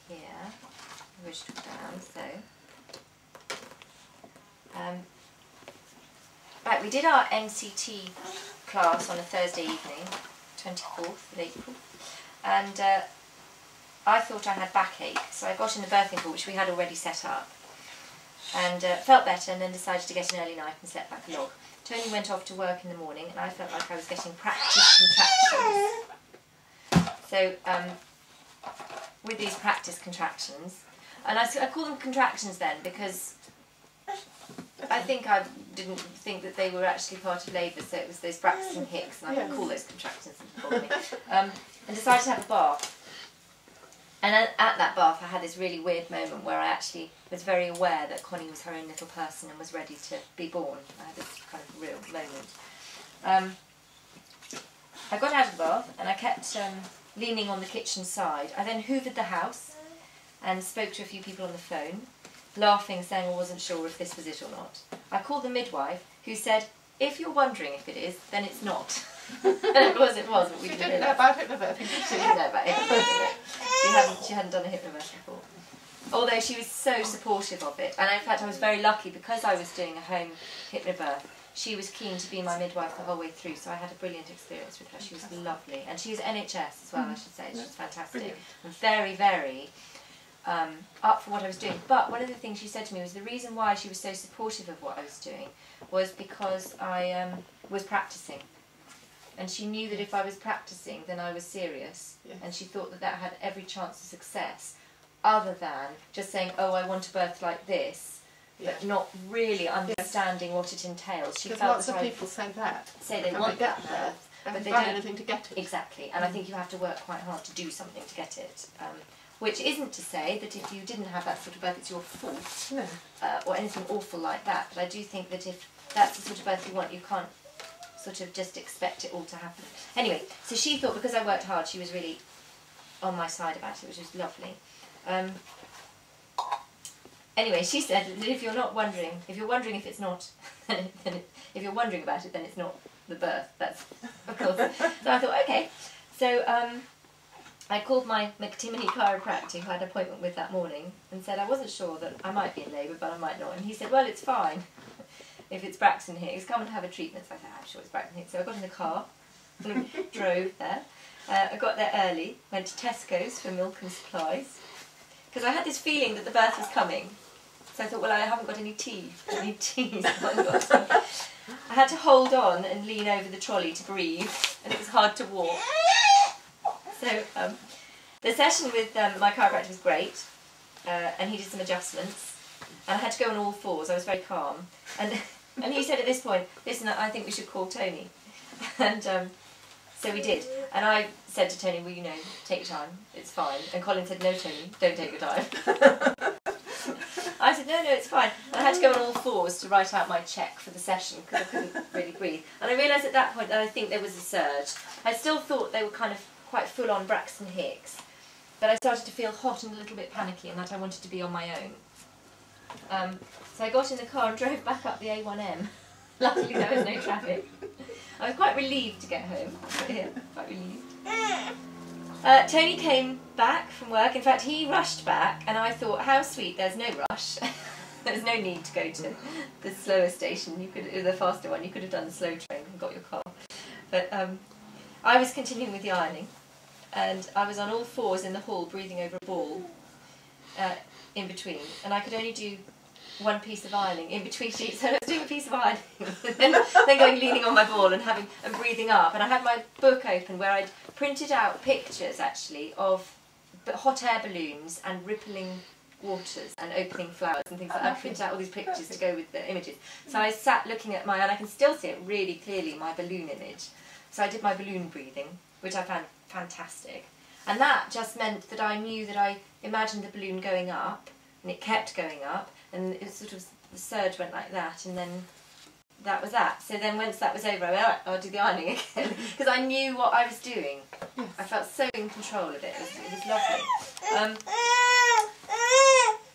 here. I wish to down, so. Right, we did our NCT class on a Thursday evening, 24th of April, and I thought I had backache, so I got in the birthing pool, which we had already set up, and felt better, and then decided to get an early night and slept like a log. Tony went off to work in the morning, and I felt like I was getting practice contractions. So, with these practice contractions, and I call them contractions then because I think I didn't think that they were actually part of labour, so it was those Braxton Hicks, and I can call those contractions for me. And decided to have a bath. And at that bath I had this really weird moment where I actually was very aware that Connie was her own little person and was ready to be born. I had this kind of real moment. I got out of the bath and I kept leaning on the kitchen side. I then hoovered the house and spoke to a few people on the phone, laughing, saying I wasn't sure if this was it or not. I called the midwife, who said, "If you're wondering if it is, then it's not." And of course it was, but we didn't know about hypnobirthing. She didn't know about hypnobirthing. She hadn't done a hypnobirth before. Although she was so supportive of it, and in fact I was very lucky because I was doing a home hypnobirth. She was keen to be my midwife the whole way through, so I had a brilliant experience with her. She was lovely, and she's NHS as well, I should say. She's fantastic. And very, very up for what I was doing. But one of the things she said to me was the reason why she was so supportive of what I was doing was because I was practicing. And she knew that if I was practicing, then I was serious. Yes. And she thought that that had every chance of success, other than just saying, oh, I want to birth like this, but not really understanding what it entails. She felt lots of people say that. Say they want that birth, but they don't do anything to get it. Exactly. And I think you have to work quite hard to do something to get it. Which isn't to say that if you didn't have that sort of birth, it's your fault, no. Or anything awful like that. But I do think that if that's the sort of birth you want, you can't sort of just expect it all to happen. Anyway, so she thought because I worked hard, she was really on my side about it, which was lovely. Anyway, she said that if you're not wondering, if you're wondering if it's not, if you're wondering about it, then it's not the birth. That's, of course. So I thought, okay. So I called my McTimony chiropractor, who I had an appointment with that morning, and said I wasn't sure that I might be in labour, but I might not. And he said, well, it's fine. If it's Braxton Hicks, come and have a treatment. So I said, I'm sure it's Braxton Hicks. So I got in the car, drove there. I got there early, went to Tesco's for milk and supplies, because I had this feeling that the birth was coming. So I thought, well, I haven't got any tea. I need tea. I had to hold on and lean over the trolley to breathe, and it was hard to walk. So the session with my chiropractor was great, and he did some adjustments, and I had to go on all fours. I was very calm, and he said at this point, listen, I think we should call Tony. And so we did. And I said to Tony, well, you know, take your time, it's fine. And Colin said, no, Tony, don't take your time. I said, no, it's fine. And I had to go on all fours to write out my check for the session because I couldn't really breathe. And I realised at that point that I think there was a surge. I still thought they were kind of quite full-on Braxton Hicks, but I started to feel hot and a little bit panicky and that I wanted to be on my own. So I got in the car and drove back up the A1M. Luckily there was no traffic. I was quite relieved to get home. Yeah, quite relieved. Tony came back from work. In fact, he rushed back, and I thought, how sweet, there's no rush. There's no need to go to the slower station. You could, the faster one, you could have done the slow train and got your car. But I was continuing with the ironing, and I was on all fours in the hall breathing over a ball in between, and I could only do one piece of ironing in between each. So I was doing a piece of ironing, then going leaning on my ball and breathing up. And I had my book open where I'd printed out pictures actually of hot air balloons and rippling waters and opening flowers and things like that. I printed out all these pictures to go with the images. So I sat looking at and I can still see it really clearly, my balloon image. So I did my balloon breathing, which I found fantastic. And that just meant that I knew that I imagined the balloon going up, and it kept going up, and it was sort of, the surge went like that, and then that was that. So then once that was over, I went, all right, I'll do the ironing again, because I knew what I was doing. I felt so in control of it. It was lovely.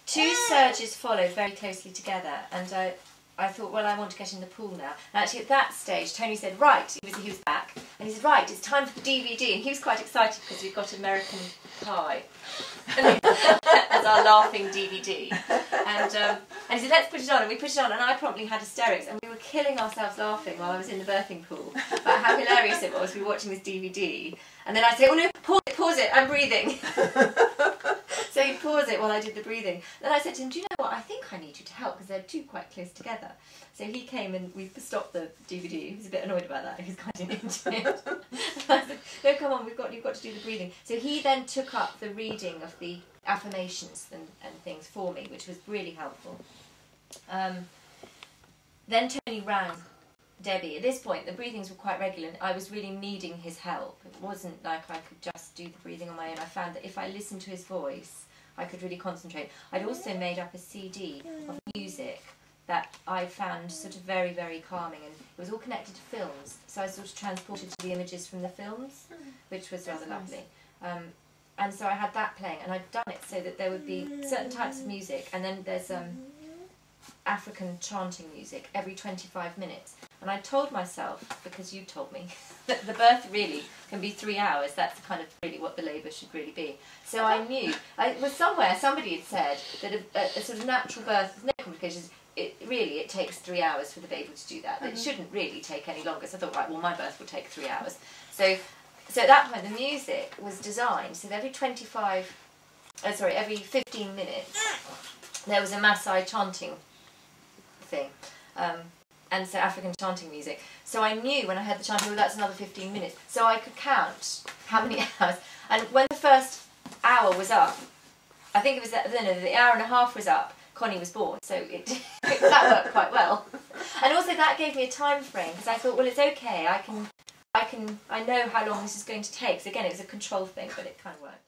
Two surges followed very closely together, and I thought, well, I want to get in the pool now. And actually at that stage, Tony said, right, he was back, And he said, right, it's time for the DVD. And he was quite excited because we'd got American Pie as our laughing DVD. And he said, let's put it on. And we put it on, and I promptly had hysterics. And we were killing ourselves laughing while I was in the birthing pool about how hilarious it was. We were watching this DVD. And then I'd say, oh no, pause it, I'm breathing. So he'd pause it while I did the breathing. Then I said to him, do you know what, I think I need you to help, because they're two quite close together. So he came and we stopped the DVD. He was a bit annoyed about that. He was quite into it. I said, no, come on, you've got to do the breathing. So he then took up the reading of the affirmations and things for me, which was really helpful. Then Tony rang Debbie. At this point, the breathings were quite regular, and I was really needing his help. It wasn't like I could just do the breathing on my own. I found that if I listened to his voice, I could really concentrate. I'd also made up a CD of music that I found sort of very, very calming, and it was all connected to films. So I sort of transported to the images from the films, which was rather lovely. And so I had that playing, and I'd done it so that there would be certain types of music, and then there's African chanting music every 25 minutes. And I told myself, because you told me, that the birth really can be 3 hours. That's kind of really what the labour should really be. So I knew, it was somewhere, somebody had said that a sort of natural birth with no complications, it takes 3 hours for the baby to do that. It shouldn't really take any longer. So I thought, right, well, my birth will take 3 hours. So at that point, the music was designed so that every 15 minutes, there was a Maasai chanting thing. And so African chanting music. So I knew when I heard the chanting, well, that's another 15 minutes. So I could count how many hours. And when the first hour was up, I think it was the hour and a half was up, Connie was born. So that worked quite well. And also that gave me a time frame, because I thought, well, it's okay. I know how long this is going to take. So again, it was a control thing, but it kind of worked.